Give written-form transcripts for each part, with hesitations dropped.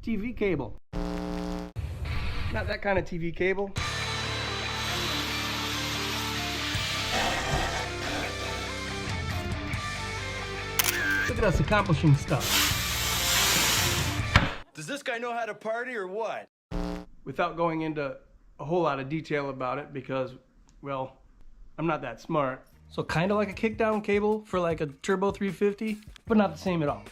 TV cable. Not that kind of TV cable. Look at us accomplishing stuff. Does this guy know how to party or what? Without going into a whole lot of detail about it because, well, I'm not that smart. So kind of like a kickdown cable for like a Turbo 350, but not the same at all.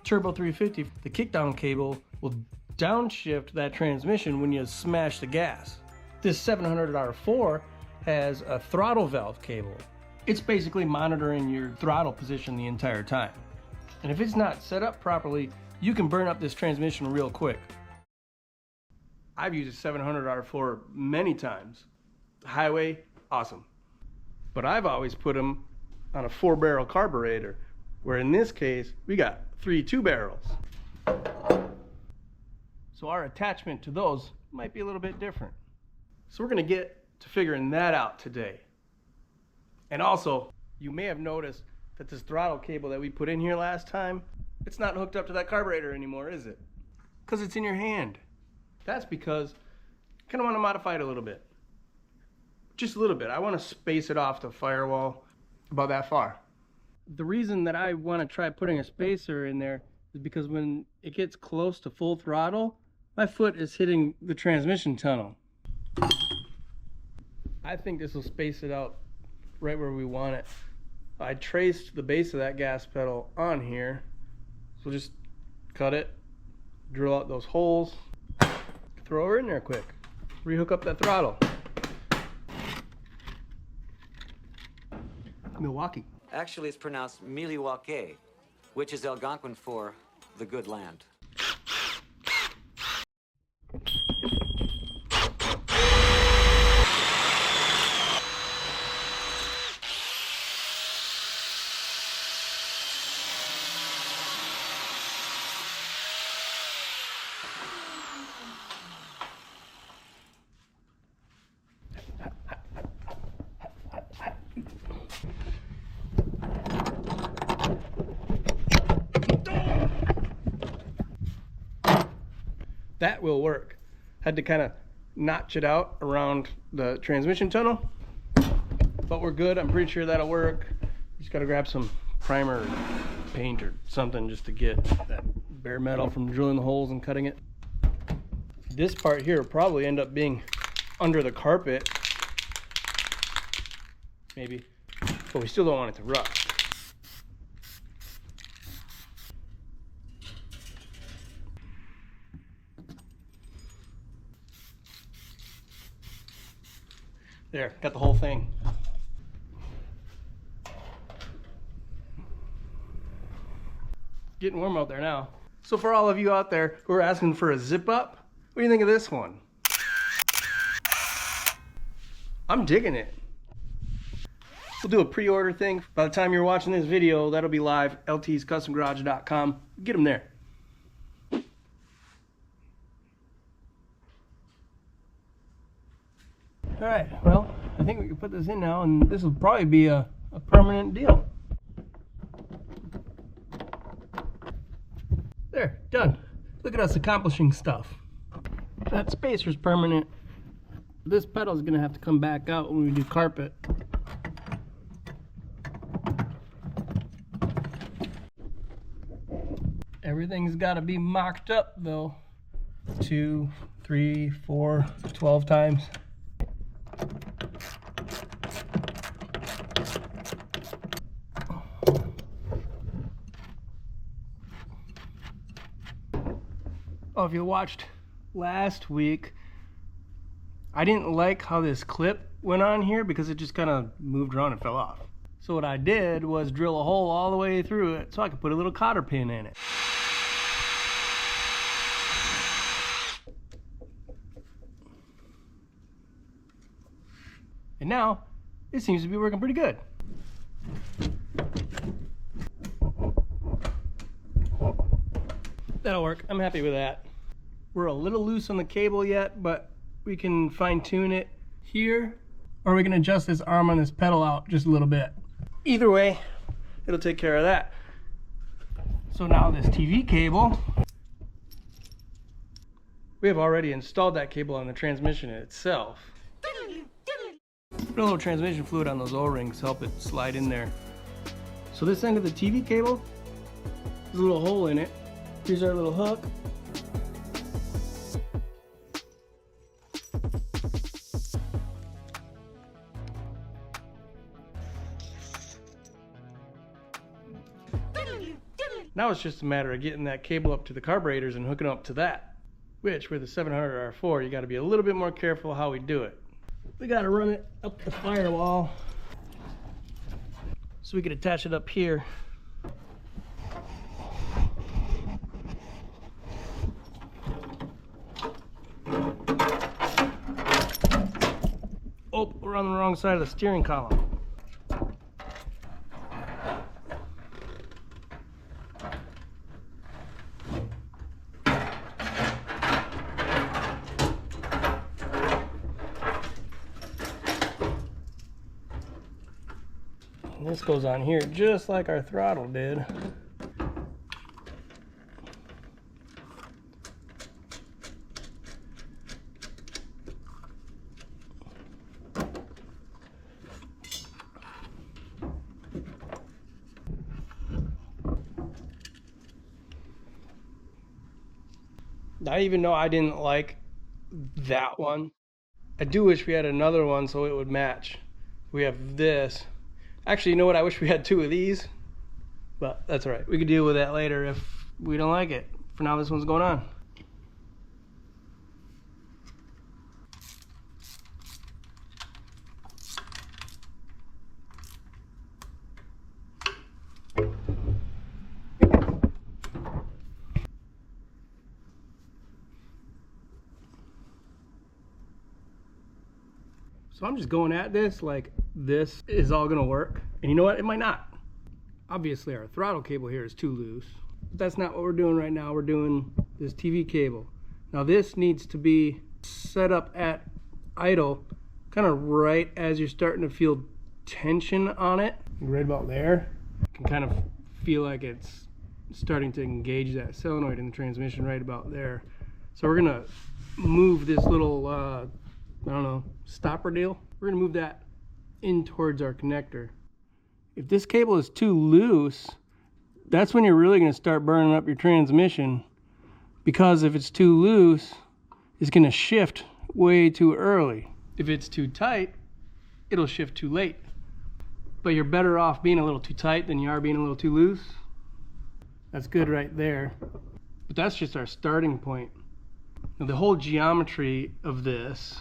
Turbo 350, the kickdown cable will downshift that transmission when you smash the gas. This 700R4 has a throttle valve cable. It's basically monitoring your throttle position the entire time. And if it's not set up properly, you can burn up this transmission real quick. I've used a 700R4 many times. Highway, awesome. But I've always put them on a 4-barrel carburetor, where in this case, we got 3 2-barrels. So our attachment to those might be a little bit different. So we're gonna get to figuring that out today. And also, you may have noticed that this throttle cable that we put in here last time, it's not hooked up to that carburetor anymore, is it? Because it's in your hand. That's because I kind of want to modify it a little bit. Just a little bit. I want to space it off the firewall about that far. The reason that I want to try putting a spacer in there is because when it gets close to full throttle, my foot is hitting the transmission tunnel. I think this will space it out right where we want it. I traced the base of that gas pedal on here, so just cut it, drill out those holes, throw her in there quick, rehook up that throttle. Milwaukee. Actually, it's pronounced Milwaukee, which is Algonquin for the good land. That will work. Had to kind of notch it out around the transmission tunnel, but we're good. I'm pretty sure that'll work. Just got to grab some primer or paint or something just to get that bare metal from drilling the holes and cutting it. This part here will probably end up being under the carpet, maybe, but we still don't want it to rust. There, got the whole thing. Getting warm out there now. So for all of you out there who are asking for a zip up, what do you think of this one? I'm digging it. We'll do a pre-order thing. By the time you're watching this video, that'll be live, ltscustomgarage.com. Get them there. All right, well, I think we can put this in now, and this will probably be a permanent deal. There, done. Look at us accomplishing stuff. That spacer's permanent. This pedal is gonna have to come back out when we do carpet. Everything's gotta be mocked up though. 2, 3, 4, 12 times. Oh, if you watched last week, I didn't like how this clip went on here because it just kind of moved around and fell off. So what I did was drill a hole all the way through it so I could put a little cotter pin in it. And now, it seems to be working pretty good. That'll work. I'm happy with that. We're a little loose on the cable yet, but we can fine tune it here, or we can adjust this arm on this pedal out just a little bit. Either way, it'll take care of that. So now this TV cable We have already installed that cable on the transmission itself. Put a little transmission fluid on those O-rings to help it slide in there. So this end of the TV cable, there's a little hole in it. Here's our little hook. Now it's just a matter of getting that cable up to the carburetors and hooking up to that. Which, with the 700 R4, you got to be a little bit more careful how we do it. We got to run it up the firewall so we can attach it up here. Oh, we're on the wrong side of the steering column. And this goes on here just like our throttle did. I even know I didn't like that one. I do wish we had another one so it would match. We have this. Actually, you know what? I wish we had two of these, but that's all right. We could deal with that later if we don't like it. For now, this one's going on. So I'm just going at this like this is all gonna work. And you know what? It might not. Obviously our throttle cable here is too loose. But that's not what we're doing right now. We're doing this TV cable. Now this needs to be set up at idle, kind of right as you're starting to feel tension on it. Right about there. You can kind of feel like it's starting to engage that solenoid in the transmission right about there. So we're gonna move this little I don't know, stopper deal. We're gonna move that in towards our connector. If this cable is too loose, that's when you're really gonna start burning up your transmission, because if it's too loose, it's gonna shift way too early. If it's too tight, it'll shift too late. But you're better off being a little too tight than you are being a little too loose. That's good right there. But that's just our starting point. Now the whole geometry of this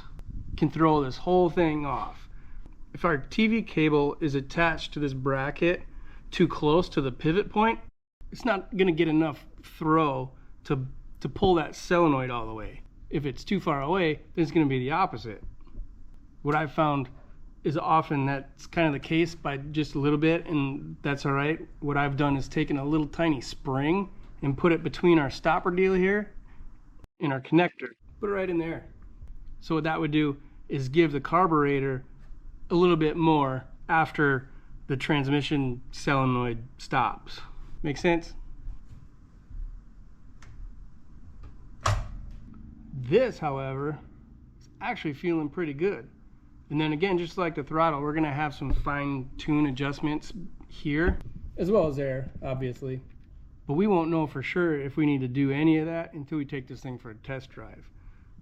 can throw this whole thing off. If our TV cable is attached to this bracket too close to the pivot point, it's not gonna get enough throw to pull that solenoid all the way. If it's too far away, then it's gonna be the opposite. What I've found is often that's kind of the case by just a little bit, and that's all right. What I've done is taken a little tiny spring and put it between our stopper deal here and our connector. Put it right in there. So what that would do is give the carburetor a little bit more after the transmission solenoid stops. Make sense? This, however, is actually feeling pretty good. And then again, just like the throttle, we're gonna have some fine-tune adjustments here, as well as there, obviously. But we won't know for sure if we need to do any of that until we take this thing for a test drive.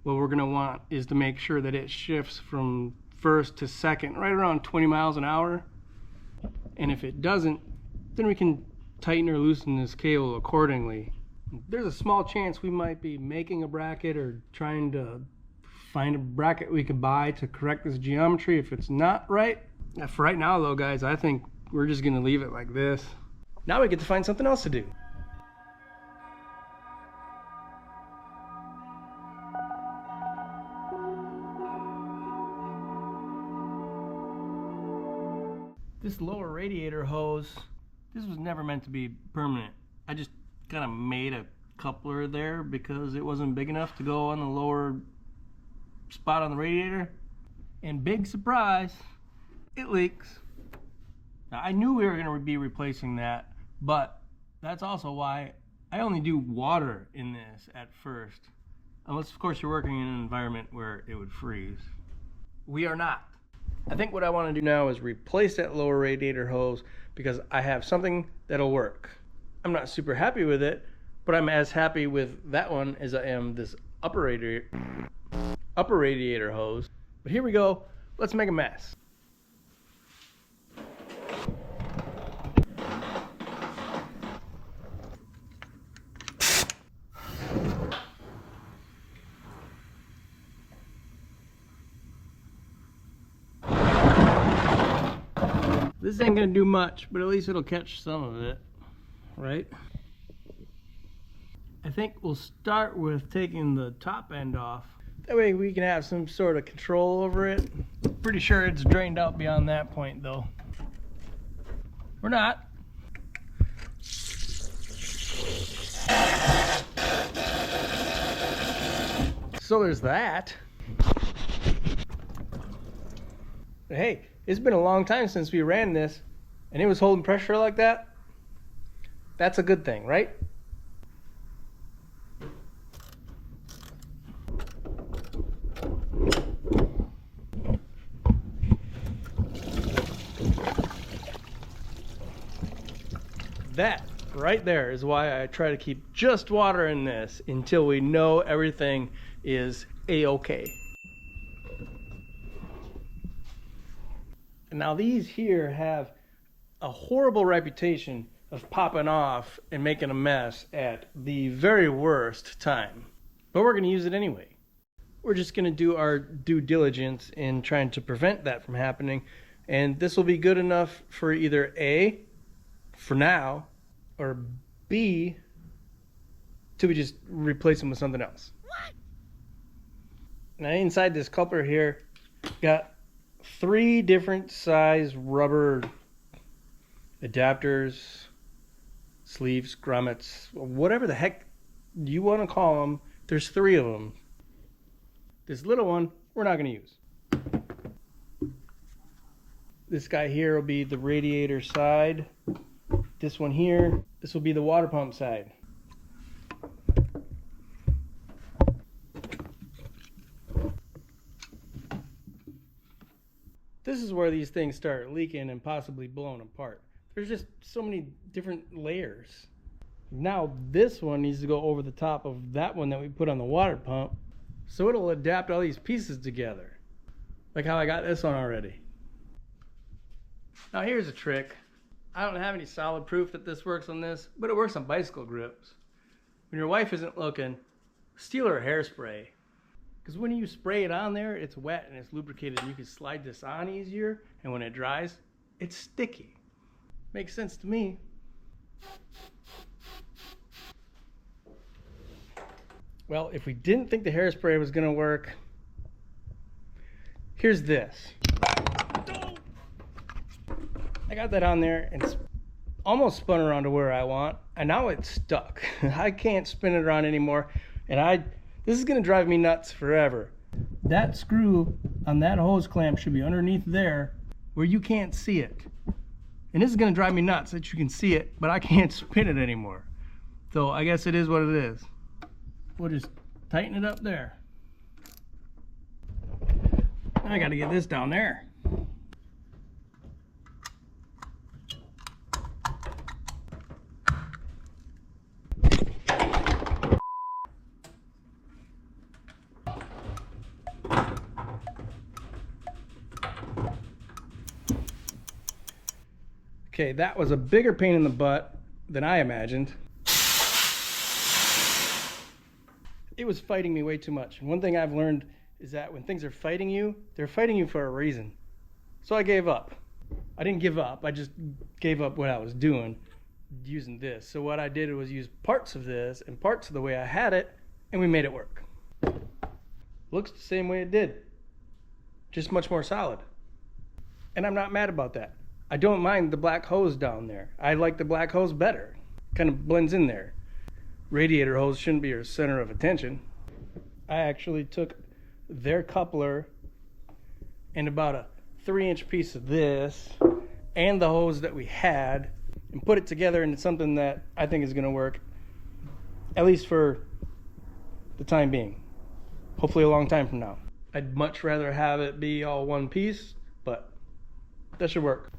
What we're gonna want is to make sure that it shifts from first to second right around 20 miles an hour. And if it doesn't, then we can tighten or loosen this cable accordingly. There's a small chance we might be making a bracket or trying to find a bracket we could buy to correct this geometry if it's not right. For right now though, guys, I think we're just gonna leave it like this. Now we get to find something else to do. This lower radiator hose, this was never meant to be permanent. I just kind of made a coupler there because it wasn't big enough to go on the lower spot on the radiator. And big surprise, it leaks. Now, I knew we were going to be replacing that, but that's also why I only do water in this at first. Unless, of course, you're working in an environment where it would freeze. We are not. I think what I want to do now is replace that lower radiator hose because I have something that'll work. I'm not super happy with it, but I'm as happy with that one as I am this upper radiator hose. But here we go. Let's make a mess. This ain't gonna do much, but at least it'll catch some of it, right? I think we'll start with taking the top end off. That way we can have some sort of control over it. Pretty sure it's drained out beyond that point though. Or not. So there's that. But hey, it's been a long time since we ran this, and it was holding pressure like that. That's a good thing, right? That right there is why I try to keep just water in this until we know everything is a-okay. Now these here have a horrible reputation of popping off and making a mess at the very worst time. But we're going to use it anyway. We're just going to do our due diligence in trying to prevent that from happening. And this will be good enough for either A, for now, or B, till we just replace them with something else. What? Now inside this coupler here, got 3 different size rubber adapters, sleeves, grommets, whatever the heck you want to call them. There's 3 of them. This little one we're not going to use. This guy here will be the radiator side. This one here, this will be the water pump side. This is where these things start leaking and possibly blowing apart. There's just so many different layers. Now this one needs to go over the top of that one that we put on the water pump, so it'll adapt all these pieces together. Like how I got this one already. Now here's a trick. I don't have any solid proof that this works on this, but it works on bicycle grips. When your wife isn't looking, steal her hairspray. Because when you spray it on there, it's wet and it's lubricated and you can slide this on easier, and when it dries, it's sticky. Makes sense to me. Well, if we didn't think the hairspray was gonna work, here's this. I got that on there and it's almost spun around to where I want, and now it's stuck. I can't spin it around anymore, and this is gonna drive me nuts forever. That screw on that hose clamp should be underneath there where you can't see it. And this is gonna drive me nuts that you can see it, but I can't spin it anymore. So I guess it is what it is. We'll just tighten it up there. I gotta get this down there. Okay, that was a bigger pain in the butt than I imagined. It was fighting me way too much. And one thing I've learned is that when things are fighting you, they're fighting you for a reason. So I gave up. I didn't give up, I just gave up what I was doing using this. So what I did was use parts of this and parts of the way I had it, and we made it work. Looks the same way it did, just much more solid. And I'm not mad about that. I don't mind the black hose down there. I like the black hose better. Kind of blends in there. Radiator hose shouldn't be your center of attention. I actually took their coupler and about a 3-inch piece of this and the hose that we had and put it together into something that I think is going to work, at least for the time being. hopefully a long time from now. I'd much rather have it be all one piece, but that should work.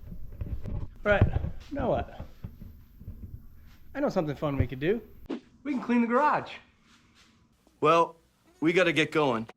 All right, now what? I know something fun we could do. We can clean the garage. Well, we gotta get going.